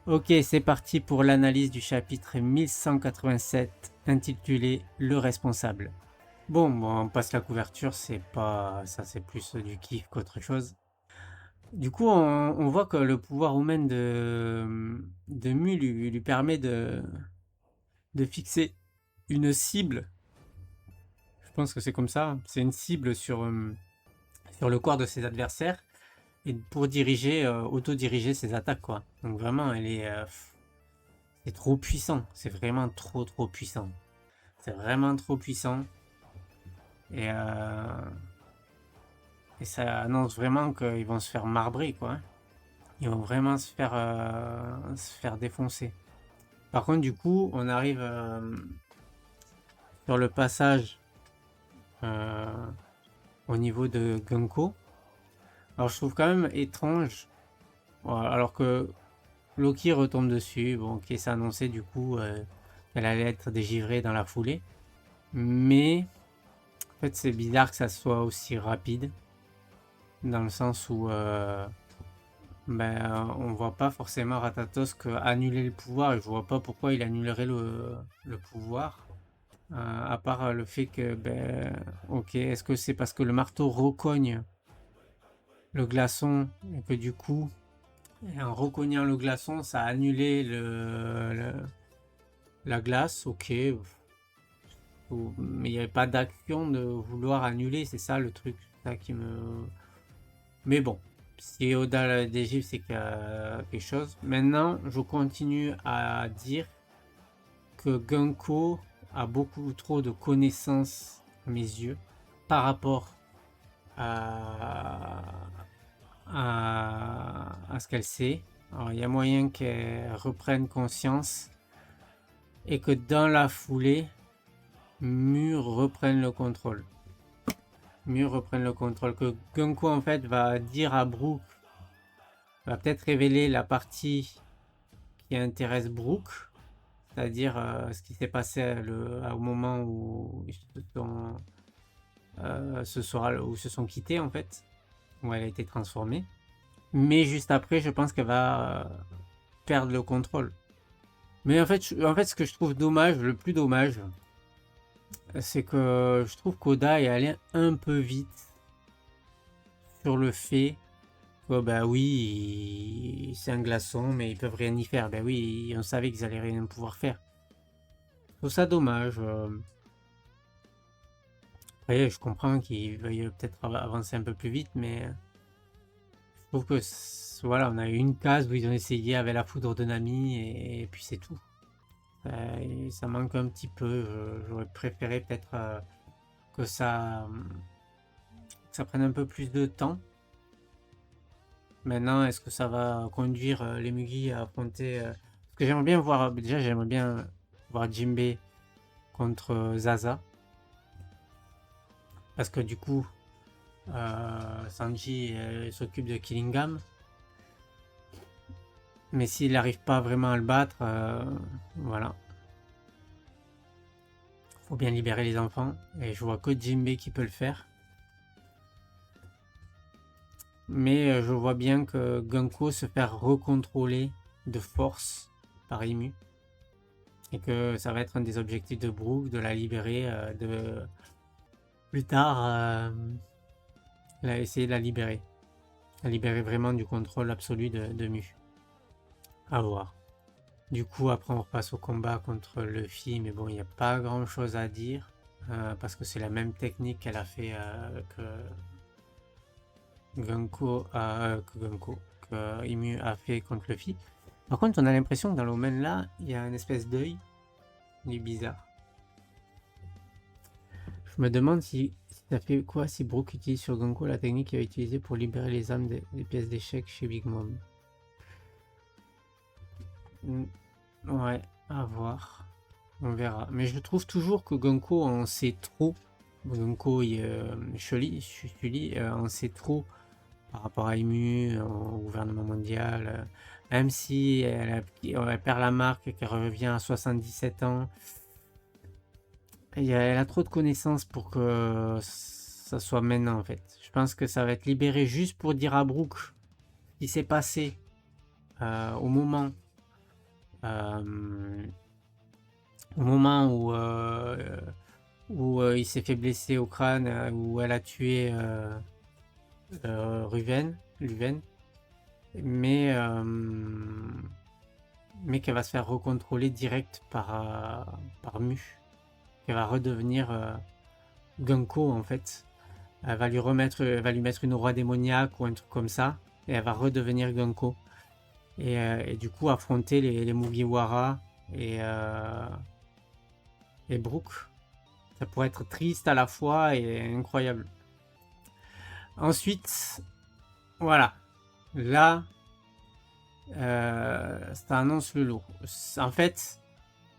Ok, c'est parti pour l'analyse du chapitre 1187 intitulé Le responsable. Bon, on passe la couverture, c'est pas ça, c'est plus du kiff qu'autre chose. Du coup, on voit que le pouvoir humain de Mu lui permet de fixer une cible. Je pense que c'est comme ça. C'est une cible sur le corps de ses adversaires et pour diriger, auto-diriger ses attaques, quoi. Donc vraiment, c'est trop puissant. C'est vraiment trop puissant. C'est vraiment trop puissant. Et, euh, et ça annonce vraiment qu'ils vont se faire marbrer, quoi. Ils vont vraiment se faire défoncer. Par contre, du coup, on arrive sur le passage euh, au niveau de Gunko. Alors, je trouve quand même étrange, alors que Loki retombe dessus. Bon, ok, c'est annoncé du coup qu'elle allait être dégivrée dans la foulée. Mais en fait, c'est bizarre que ça soit aussi rapide, dans le sens où on voit pas forcément Ratatosk annuler le pouvoir, et je vois pas pourquoi il annulerait le pouvoir. À part le fait que, ok, est-ce que c'est parce que le marteau recogne le glaçon et que du coup, en recognant le glaçon, ça a annulé la glace, ok. Mais il n'y avait pas d'action de vouloir annuler, c'est ça le truc, ça qui me. Mais bon, si Oda des gifs, c'est qu'il y a quelque chose. Maintenant, je continue à dire que Gunko a beaucoup trop de connaissances à mes yeux par rapport à, à ce qu'elle sait. Alors, il y a moyen qu'elle reprenne conscience et que dans la foulée, Mur reprenne le contrôle. Mur reprenne le contrôle. Que Gunko en fait va dire à Brook, va peut-être révéler la partie qui intéresse Brook, c'est-à-dire ce qui s'est passé au moment où ils se sont, où se sont quittés en fait, où elle a été transformée. Mais juste après, je pense qu'elle va perdre le contrôle. Mais en fait, ce que je trouve dommage, le plus dommage, c'est que je trouve qu'Oda est allé un peu vite sur le fait que, bah oui, c'est un glaçon, mais ils peuvent rien y faire. Ben oui, on savait qu'ils allaient rien pouvoir faire. Je trouve ça dommage. Après, je comprends qu'ils veuillent peut-être avancer un peu plus vite, mais je trouve que voilà, on a eu une case où ils ont essayé avec la foudre de Nami et puis c'est tout. Et ça manque un petit peu. J'aurais préféré peut-être que ça prenne un peu plus de temps. Maintenant, est-ce que ça va conduire les Mugi à affronter parce que j'aimerais bien voir. Déjà, j'aimerais bien voir Jinbei contre Zaza. Parce que du coup, Sanji s'occupe de Killingham. Mais s'il n'arrive pas vraiment à le battre, voilà. Faut bien libérer les enfants. Et je vois que Jinbei qui peut le faire. Mais je vois bien que Gunko se faire recontrôler de force par Imu. Et que ça va être un des objectifs de Brook, de la libérer, de plus tard, essayer de la libérer. La libérer vraiment du contrôle absolu de Mu. À voir. Du coup, après, on repasse au combat contre Luffy, mais bon, il n'y a pas grand chose à dire. Parce que c'est la même technique qu'elle a fait que Imu a fait contre Luffy. Par contre, on a l'impression que dans le domaine là, il y a une espèce d'œil. Il est bizarre. Je me demande si ça fait quoi si Brook utilise sur Gonko la technique qu'il a utilisée pour libérer les âmes des pièces d'échecs chez Big Mom. Ouais, à voir. On verra. Mais je trouve toujours que Gonko en sait trop. Gonko et Sully en sait trop par rapport à Imu, au gouvernement mondial. Même si elle perd la marque et qu'elle revient à 77 ans, elle a trop de connaissances pour que ça soit maintenant en fait. Je pense que ça va être libéré juste pour dire à Brooke ce qui s'est passé au moment Euh, au moment où il s'est fait blesser au crâne, où elle a tué Luven, mais, mais qu'elle va se faire recontrôler direct par Mu, qu'elle va redevenir Gunko en fait. Elle va lui mettre une aura démoniaque ou un truc comme ça, et elle va redevenir Gunko. Et du coup affronter les Mugiwara et Brook. Ça pourrait être triste à la fois et incroyable. Ensuite, voilà. Là, ça annonce le lot. En fait,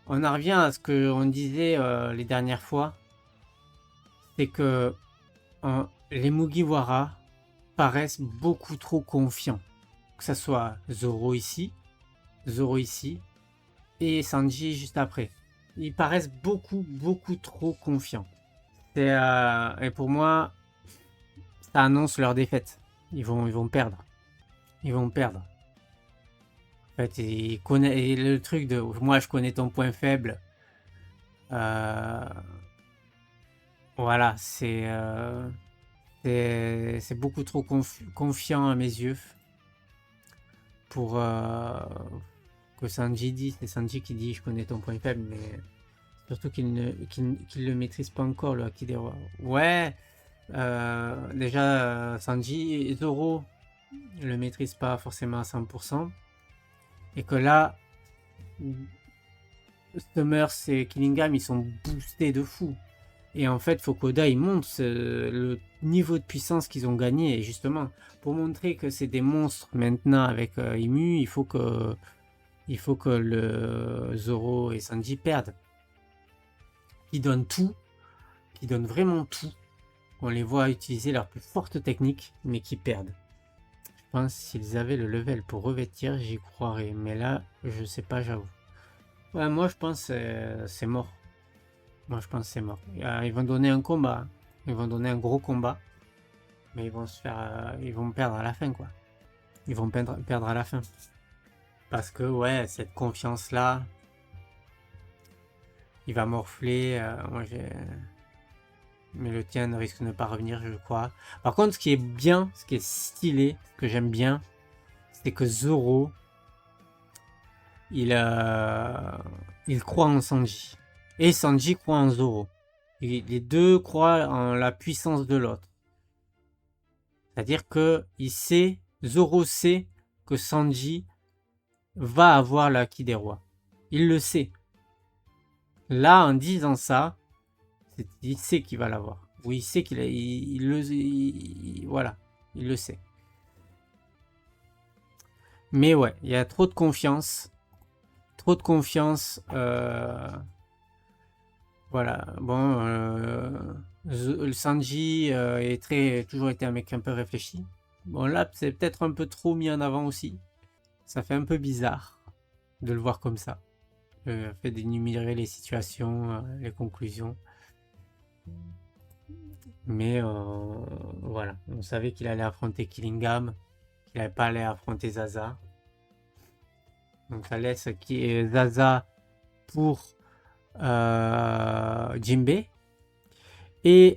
on en revient à ce qu'on disait les dernières fois. C'est que les Mugiwara paraissent beaucoup trop confiants. Que ce soit Zoro ici et Sanji juste après. Ils paraissent beaucoup trop confiants. Et pour moi, ça annonce leur défaite. Ils vont perdre. Ils vont perdre. En fait, et le truc de moi, je connais ton point faible. Voilà, c'est beaucoup trop confiant à mes yeux pour que Sanji dit. C'est Sanji qui dit je connais ton point faible, mais surtout qu'il le maîtrise pas encore, le Haki des Rois. Ouais, déjà Sanji et Zoro le maîtrisent pas forcément à 100%. Et que là, Summers et Killingham, ils sont boostés de fou. Et en fait, Fukuda, il montre le niveau de puissance qu'ils ont gagné. Et justement, pour montrer que c'est des monstres maintenant avec Imu, il faut que le Zoro et Sanji perdent. Ils donnent tout, qui donnent vraiment tout. On les voit utiliser leur plus forte technique, mais qui perdent. Je pense s'ils avaient le level pour revêtir, j'y croirais. Mais là, je sais pas, j'avoue. Ouais, moi, je pense c'est mort. Moi, je pense c'est mort. Ils vont donner un combat. Ils vont donner un gros combat. Mais ils vont se faire... ils vont perdre à la fin, quoi. Ils vont perdre à la fin. Parce que, ouais, cette confiance-là, il va morfler. Moi, mais le tien ne risque de ne pas revenir, je crois. Par contre, ce qui est bien, ce qui est stylé, ce que j'aime bien, c'est que Zoro, il croit en Sanji. Et Sanji croit en Zoro. Et les deux croient en la puissance de l'autre. C'est-à-dire que Zoro sait que Sanji va avoir le Haki des Rois. Il le sait. Là, en disant ça, il sait qu'il va l'avoir. Ou il sait voilà, il le sait. Mais ouais, il y a trop de confiance. Trop de confiance. Voilà, bon, le Sanji toujours été un mec un peu réfléchi. Bon, là, c'est peut-être un peu trop mis en avant aussi. Ça fait un peu bizarre de le voir comme ça. Le fait d'énumérer les situations, les conclusions. Mais voilà, on savait qu'il allait affronter Killingham, qu'il n'allait pas aller affronter Zaza. Donc ça laisse Zaza pour Jinbei. Et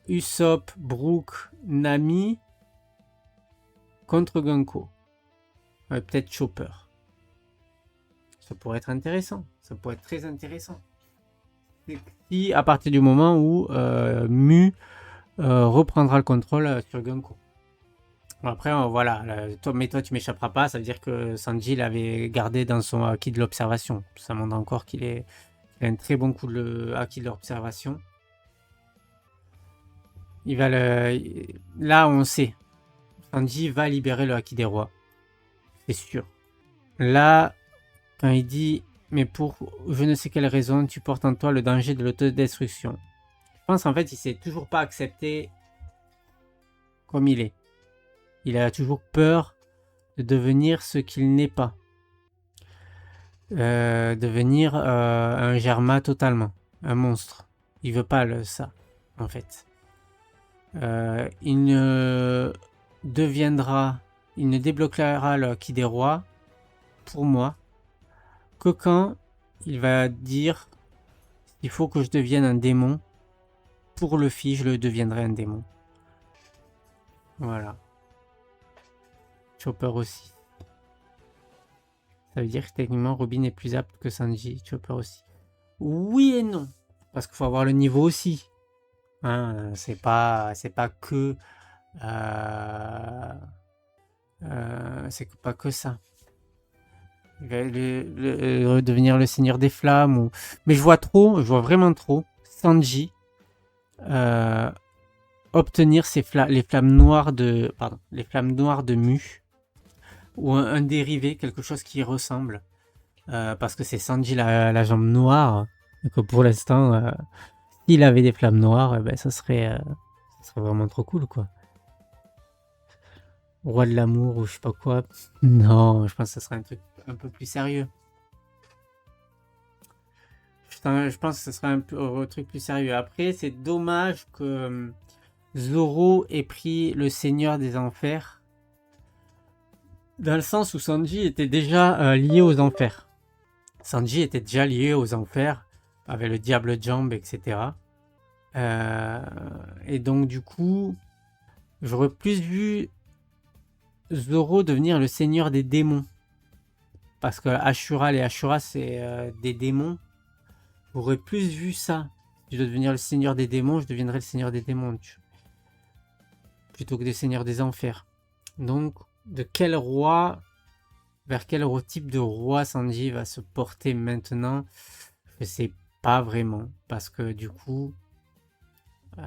Usopp, Brook, Nami contre Gunko. Ouais, peut-être Chopper. Ça pourrait être intéressant. Ça pourrait être très intéressant. Si à partir du moment où Mu reprendra le contrôle sur Gunko. Bon, après, voilà. Mais toi, tu m'échapperas pas. Ça veut dire que Sanji l'avait gardé dans son acquis de l'observation. Ça montre encore qu'il a un très bon coup de acquis de l'observation. Là, on sait. Sanji va libérer le Haki des Rois. C'est sûr. Là, quand il dit « Mais pour je ne sais quelle raison, tu portes en toi le danger de l'autodestruction. » Je pense en fait, il s'est toujours pas accepté comme il est. Il a toujours peur de devenir ce qu'il n'est pas. Devenir un Germa totalement. Un monstre. Il veut pas ça, en fait. Il ne débloquera le Haki des Rois, pour moi, que quand il va dire il faut que je devienne un démon. Pour Luffy, je le deviendrai un démon. Voilà. Chopper aussi. Ça veut dire que techniquement Robin est plus apte que Sanji. Chopper aussi. Oui et non. Parce qu'il faut avoir le niveau aussi. Hein, c'est pas que... c'est pas que ça. Il va devenir le seigneur des flammes. Ou... Mais je vois vraiment trop Sanji obtenir les flammes noires de... Pardon, les flammes noires de Mu. Ou un dérivé, quelque chose qui ressemble. Parce que c'est Sanji la jambe noire. Donc pour l'instant, s'il avait des flammes noires, ben, ça serait vraiment trop cool, quoi. Roi de l'amour ou je sais pas quoi. Non, je pense que ça serait un truc un peu plus sérieux. Je pense que ce serait un truc plus sérieux. Après, c'est dommage que Zoro ait pris le Seigneur des Enfers. Dans le sens où Sanji était déjà lié aux Enfers. Sanji était déjà lié aux Enfers avec le Diable Jambe, etc. Et donc du coup, j'aurais plus vu Zoro devenir le Seigneur des démons. Parce que Ashura, les Ashura, c'est des démons. J'aurais plus vu ça. Si je dois devenir le Seigneur des démons, je deviendrai le Seigneur des démons. Plutôt que le Seigneur des enfers. Donc, de quel roi, vers quel type de roi Sanji va se porter maintenant? Je sais pas vraiment. Parce que du coup, le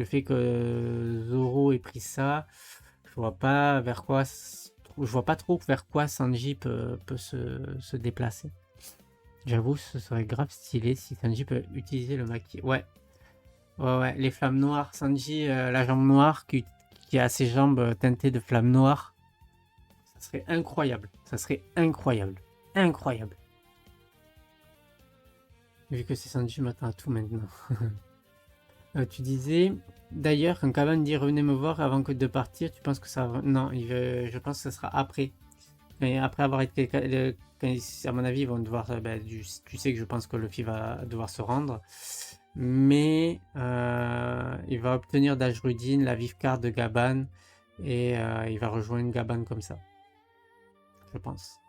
fait que Zoro ait pris ça, je vois pas vers quoi, je vois pas trop vers quoi Sanji peut se déplacer. J'avoue, ce serait grave stylé si Sanji peut utiliser le maquis. Ouais, les flammes noires. Sanji, la jambe noire qui a ses jambes teintées de flammes noires. Ça serait incroyable. Ça serait incroyable. Incroyable. Vu que c'est Sanji, je m'attends à tout maintenant. Tu disais, d'ailleurs, quand Kaban dit revenez me voir avant que de partir, tu penses que ça va... Non, je pense que ça sera après. Et après avoir été... à mon avis, ils vont devoir... tu sais que je pense que Luffy va devoir se rendre. Mais il va obtenir d'Ajrudine la vive carte de Gaban. Et il va rejoindre Gaban comme ça. Je pense.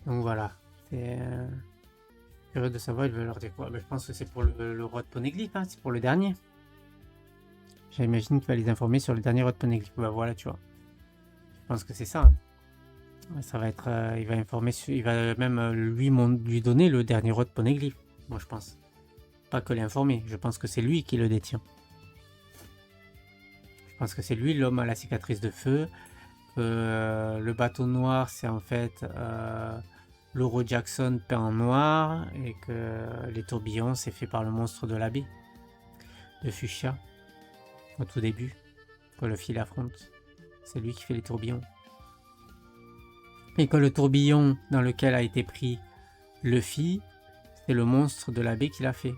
Donc voilà. C'est... curieux de savoir, il veut leur dire quoi. Je pense que c'est pour le roi de Poneglyph, hein, c'est pour le dernier. J'imagine qu'il va les informer sur le dernier roi de Poneglyph. Bah voilà, tu vois. Je pense que c'est ça. Hein. Ça va être, il va informer, il va même lui donner le dernier roi de Poneglyph. Moi, je pense. Pas que l'informer. Je pense que c'est lui qui le détient. Je pense que c'est lui l'homme à la cicatrice de feu. Le bateau noir, c'est en fait Loro Jackson peint en noir et que les tourbillons, c'est fait par le monstre de la baie de Fuchsia au tout début, quand Luffy l'affronte. C'est lui qui fait les tourbillons. Et que le tourbillon dans lequel a été pris Luffy, c'est le monstre de la baie qui l'a fait.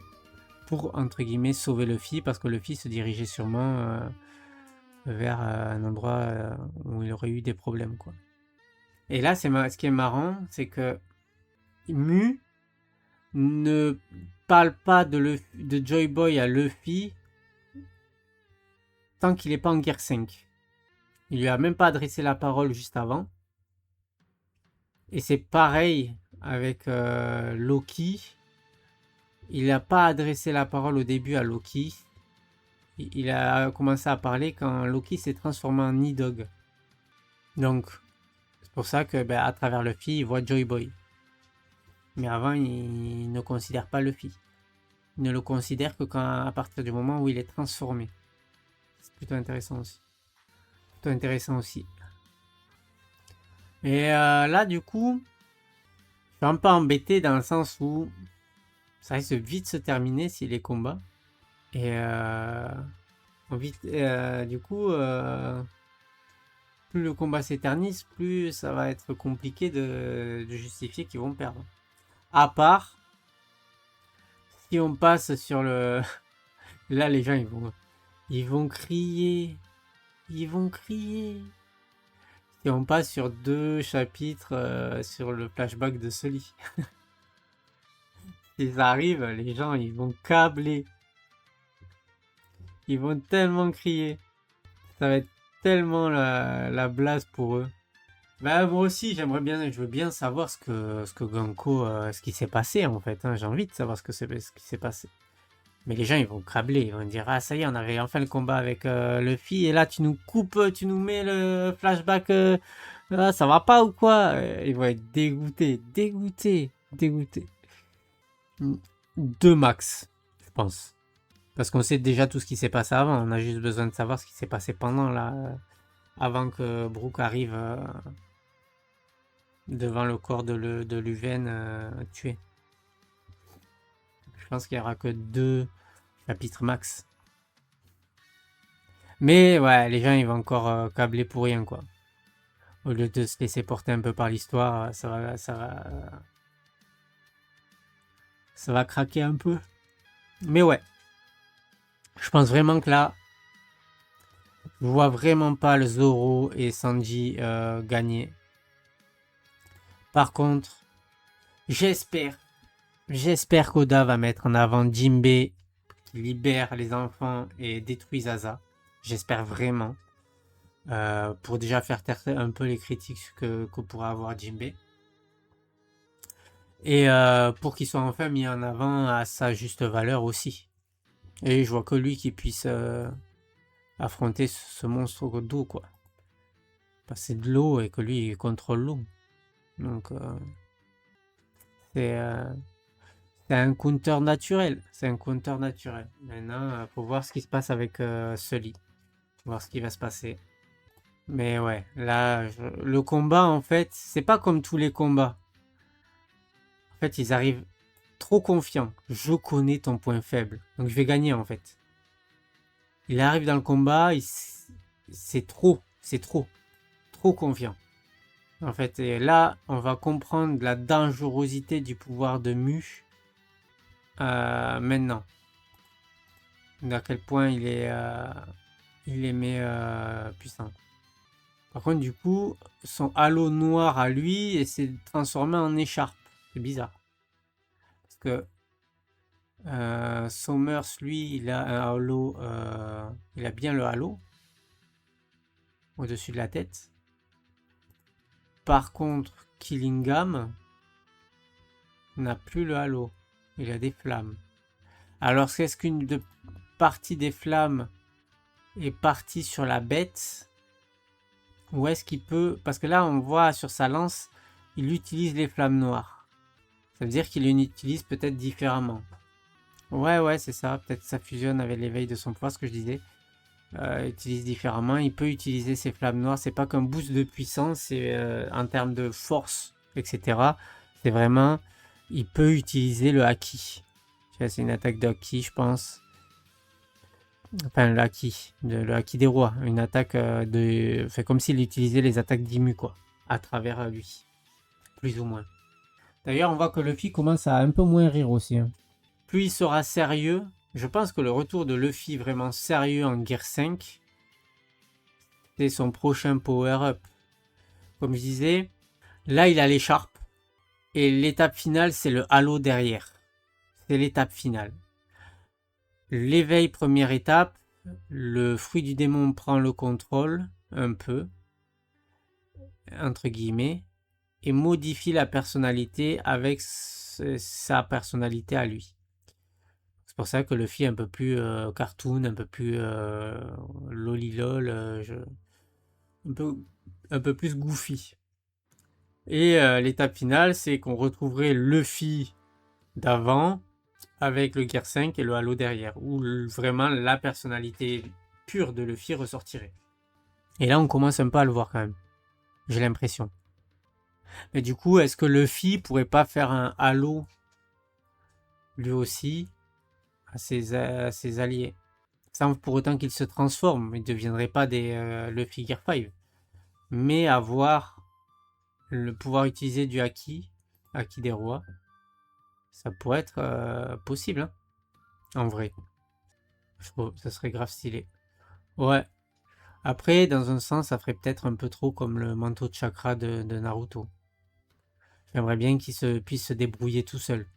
Pour, entre guillemets, sauver Luffy, parce que Luffy se dirigeait sûrement vers un endroit où il aurait eu des problèmes, quoi. Et là, ce qui est marrant, c'est que Mu ne parle pas de Joy Boy à Luffy tant qu'il n'est pas en guerre 5. Il lui a même pas adressé la parole juste avant. Et c'est pareil avec Loki. Il n'a pas adressé la parole au début à Loki. Il a commencé à parler quand Loki s'est transformé en Nidog. Donc, c'est pour ça que à travers Luffy, il voit Joy Boy. Mais avant, il ne considère pas Luffy. Il ne le considère que à partir du moment où il est transformé. C'est plutôt intéressant aussi. Et là, du coup, je suis un peu embêté dans le sens où ça risque vite se terminer si les combats. Et du coup, plus le combat s'éternise, plus ça va être compliqué de justifier qu'ils vont perdre. À part si on passe sur le... Là, les gens, ils vont crier. Ils vont crier. Et on passe sur 2 chapitres sur le flashback de Sully. Ils arrivent, les gens, ils vont câbler. Ils vont tellement crier. Ça va être tellement la blase pour eux. Bah, moi aussi, je veux bien savoir ce que Ganko, ce qui s'est passé en fait, hein. J'ai envie de savoir ce qui s'est passé. Mais les gens, ils vont câbler, ils vont dire, ah ça y est, on avait enfin le combat avec Luffy, et là tu nous coupes, tu nous mets le flashback, ah, ça va pas ou quoi? Ils vont être dégoûtés, dégoûtés, dégoûtés. 2 max, je pense. Parce qu'on sait déjà tout ce qui s'est passé avant, on a juste besoin de savoir ce qui s'est passé pendant là, avant que Brook arrive devant le corps de Luven tué. Je pense qu'il y aura que 2 chapitres max. Mais ouais, les gens ils vont encore câbler pour rien quoi. Au lieu de se laisser porter un peu par l'histoire, ça va craquer un peu. Mais ouais, je pense vraiment que là, je vois vraiment pas le Zoro et Sanji gagner. Par contre, j'espère qu'Oda va mettre en avant Jinbei qui libère les enfants et détruit Zaza. J'espère vraiment. Pour déjà faire taire un peu les critiques que pourra avoir Jinbei. Et pour qu'il soit enfin mis en avant à sa juste valeur aussi. Et je vois que lui qui puisse affronter ce monstre d'eau, quoi. Passer de l'eau et que lui il contrôle l'eau. Donc c'est un counter naturel. C'est un counter naturel. Maintenant, faut voir ce qui se passe avec Sully. Voir ce qui va se passer. Mais ouais, là, le combat, en fait, c'est pas comme tous les combats. En fait, ils arrivent trop confiants. Je connais ton point faible. Donc je vais gagner, en fait. Il arrive dans le combat, c'est trop confiant. En fait, et là, on va comprendre la dangerosité du pouvoir de Mu maintenant. À quel point il est puissant. Par contre, du coup, son halo noir à lui s'est transformé en écharpe. C'est bizarre. Parce que Somers, lui, il a un halo. Il a bien le halo au-dessus de la tête. Par contre, Killingham n'a plus le halo. Il a des flammes. Alors, est-ce qu'une partie des flammes est partie sur la bête? Ou est-ce qu'il peut... Parce que là, on voit sur sa lance, il utilise les flammes noires. Ça veut dire qu'il les utilise peut-être différemment. Ouais, c'est ça. Peut-être ça fusionne avec l'éveil de son pouvoir, ce que je disais. Utilise différemment. Il peut utiliser ses flammes noires. C'est pas qu'un boost de puissance, c'est en termes de force, etc. C'est vraiment... Il peut utiliser le haki. C'est une attaque de haki, je pense. Enfin, le haki des rois. Une attaque de... Fait comme s'il utilisait les attaques d'Imu, quoi. À travers lui. Plus ou moins. D'ailleurs, on voit que Luffy commence à un peu moins rire aussi. Hein. Plus il sera sérieux, je pense que le retour de Luffy vraiment sérieux en Gear 5, c'est son prochain power-up. Comme je disais, là il a l'écharpe, et l'étape finale c'est le halo derrière. C'est l'étape finale. L'éveil première étape, le fruit du démon prend le contrôle, un peu, entre guillemets, et modifie la personnalité avec sa personnalité à lui. C'est pour ça que Luffy est un peu plus cartoon, un peu plus lolilol, un peu plus goofy. Et l'étape finale, c'est qu'on retrouverait Luffy d'avant avec le Gear 5 et le Halo derrière, où vraiment la personnalité pure de Luffy ressortirait. Et là, on commence un peu à le voir quand même. J'ai l'impression. Mais du coup, est-ce que Luffy pourrait pas faire un Halo lui aussi à ses alliés? Sans pour autant qu'il se transforme, il ne deviendrait pas des Luffy Gear 5. Mais avoir le pouvoir utiliser du haki des rois, ça pourrait être possible, hein, en vrai. Je trouve ça serait grave stylé. Ouais. Après, dans un sens, ça ferait peut-être un peu trop comme le manteau de chakra de Naruto. J'aimerais bien qu'il puisse se débrouiller tout seul.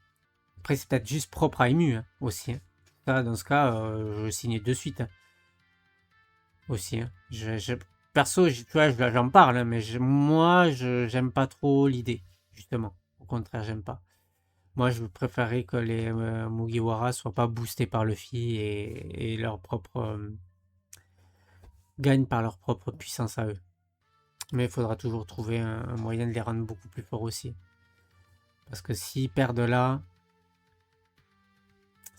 Après, c'est peut-être juste propre à Emu, hein, aussi, hein. Ça, dans ce cas, je signais de suite, hein, aussi, hein. Perso, tu vois, j'en parle, hein, mais moi, j'aime pas trop l'idée, justement. Au contraire, j'aime pas. Moi, je préférerais que les Mugiwara soient pas boostés par Luffy et leur propre gagnent par leur propre puissance à eux. Mais il faudra toujours trouver un moyen de les rendre beaucoup plus forts aussi. Parce que s'ils perdent là,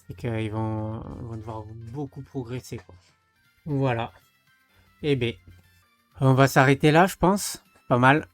c'est qu'ils vont devoir beaucoup progresser, quoi. Voilà. Eh bien, on va s'arrêter là, je pense. Pas mal.